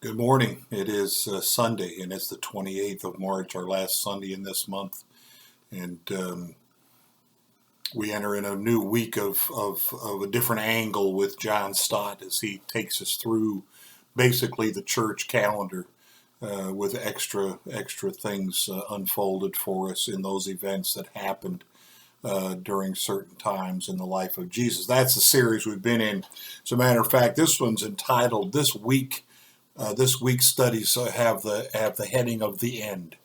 Good morning. It is Sunday, and it's the 28th of March, our last Sunday in this month. And we enter in a new week of a different angle with John Stott as he takes us through basically the church calendar with extra things unfolded for us in those events that happened during certain times in the life of Jesus. That's the series we've been in. As a matter of fact, this one's entitled This Week. This week's studies have the heading of the end.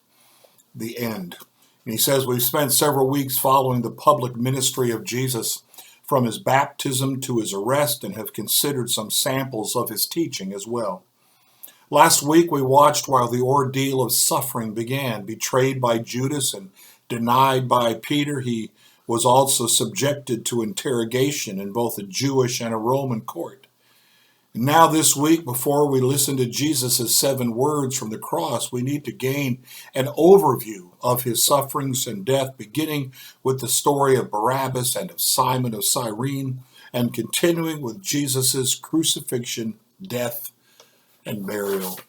The end. And he says we've spent several weeks following the public ministry of Jesus from his baptism to his arrest and have considered some samples of his teaching as well. Last week we watched while the ordeal of suffering began. Betrayed by Judas and denied by Peter, he was also subjected to interrogation in both a Jewish and a Roman court. Now this week, before we listen to Jesus' 7 words from the cross, we need to gain an overview of his sufferings and death, beginning with the story of Barabbas and of Simon of Cyrene, and continuing with Jesus' crucifixion, death, and burial.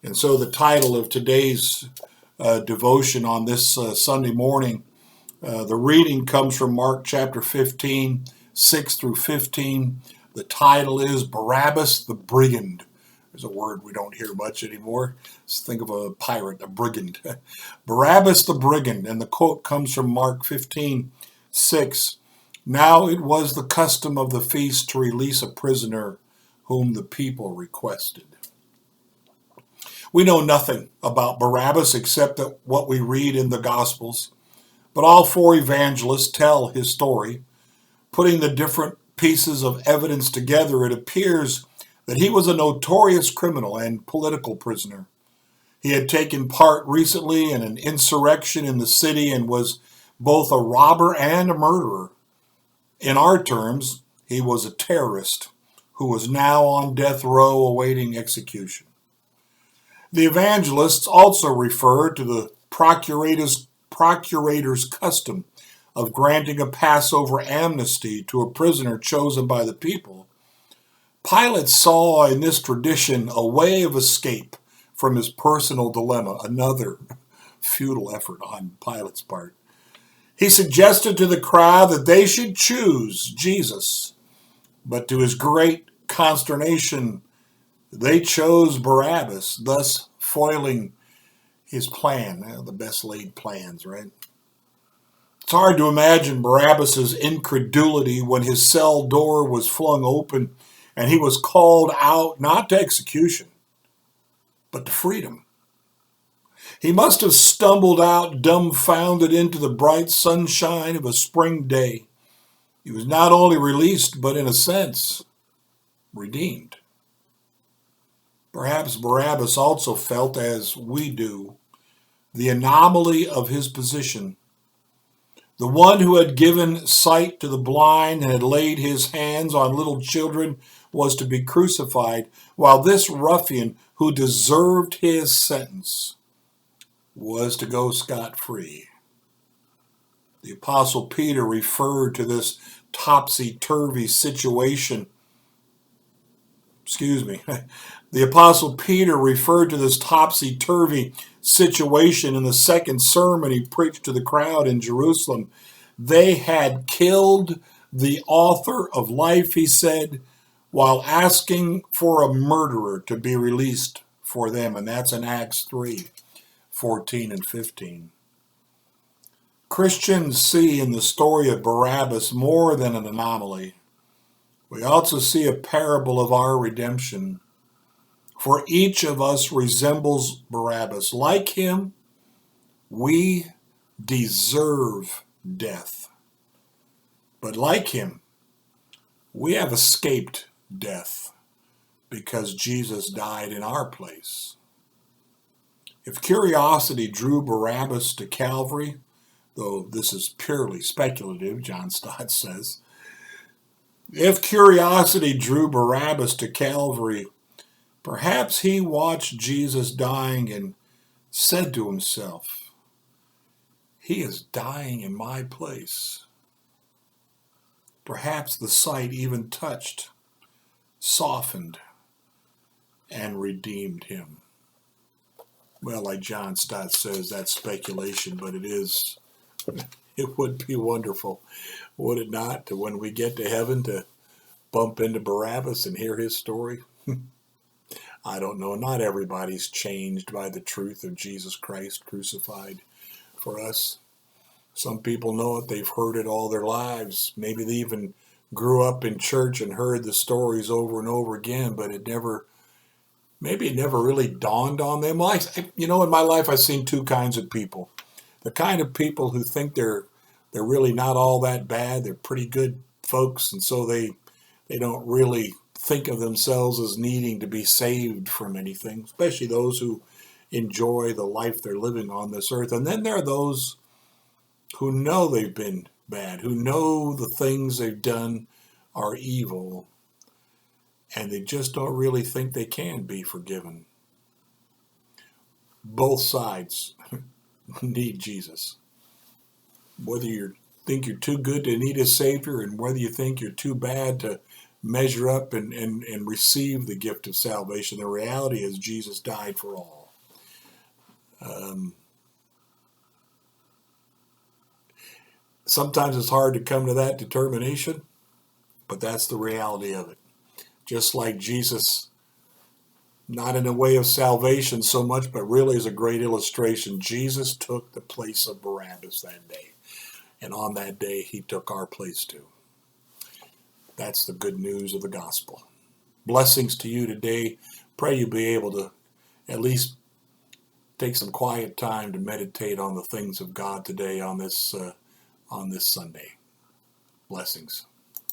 And so the title of today's devotion on this Sunday morning, the reading comes from Mark chapter 15, 6 through 15. The title is Barabbas the Brigand. There's a word we don't hear much anymore. Let's think of a pirate, a brigand. Barabbas the Brigand, and the quote comes from Mark 15, 6. Now it was the custom of the feast to release a prisoner whom the people requested. We know nothing about Barabbas except that what we read in the Gospels, but all 4 evangelists tell his story, putting the different pieces of evidence together. It appears that he was a notorious criminal and political prisoner. He had taken part recently in an insurrection in the city and was both a robber and a murderer. In our terms, he was a terrorist who was now on death row awaiting execution. The evangelists also refer to the procurator's custom of granting a Passover amnesty to a prisoner chosen by the people. Pilate saw in this tradition a way of escape from his personal dilemma, another futile effort on Pilate's part. He suggested to the crowd that they should choose Jesus, but to his great consternation, they chose Barabbas, thus foiling his plan. The best laid plans, right? It's hard to imagine Barabbas' incredulity when his cell door was flung open and he was called out not to execution, but to freedom. He must have stumbled out dumbfounded into the bright sunshine of a spring day. He was not only released, but in a sense, redeemed. Perhaps Barabbas also felt, as we do, the anomaly of his position. The one who had given sight to the blind and had laid his hands on little children was to be crucified, while this ruffian who deserved his sentence was to go scot-free. The Apostle Peter referred to this topsy-turvy situation. The Apostle Peter referred to this topsy-turvy situation in the second sermon he preached to the crowd in Jerusalem. They had killed the author of life, he said, while asking for a murderer to be released for them. And that's in Acts 3, 14 and 15. Christians see in the story of Barabbas more than an anomaly. We also see a parable of our redemption. For each of us resembles Barabbas. Like him, we deserve death. But like him, we have escaped death because Jesus died in our place. If curiosity drew Barabbas to Calvary, though this is purely speculative, John Stott says, if curiosity drew Barabbas to Calvary, perhaps he watched Jesus dying and said to himself, he is dying in my place. Perhaps the sight even touched, softened, and redeemed him. Well, like John Stott says, that's speculation, but it would be wonderful, would it not, to when we get to heaven to bump into Barabbas and hear his story? I don't know. Not everybody's changed by the truth of Jesus Christ crucified for us. Some people know it. They've heard it all their lives. Maybe they even grew up in church and heard the stories over and over again, but maybe it never really dawned on them. Well, in my life, I've seen two kinds of people. The kind of people who think they're really not all that bad. They're pretty good folks, and so they don't really think of themselves as needing to be saved from anything, especially those who enjoy the life they're living on this earth. And then there are those who know they've been bad, who know the things they've done are evil, and they just don't really think they can be forgiven. Both sides need Jesus. Whether you think you're too good to need a Savior, and whether you think you're too bad to measure up and receive the gift of salvation, the reality is Jesus died for all. Sometimes it's hard to come to that determination, but that's the reality of it. Just like Jesus, not in a way of salvation so much, but really as a great illustration, Jesus took the place of Barabbas that day. And on that day, he took our place too. That's the good news of the gospel. Blessings to you today. Pray you'll be able to at least take some quiet time to meditate on the things of God today on this Sunday. Blessings.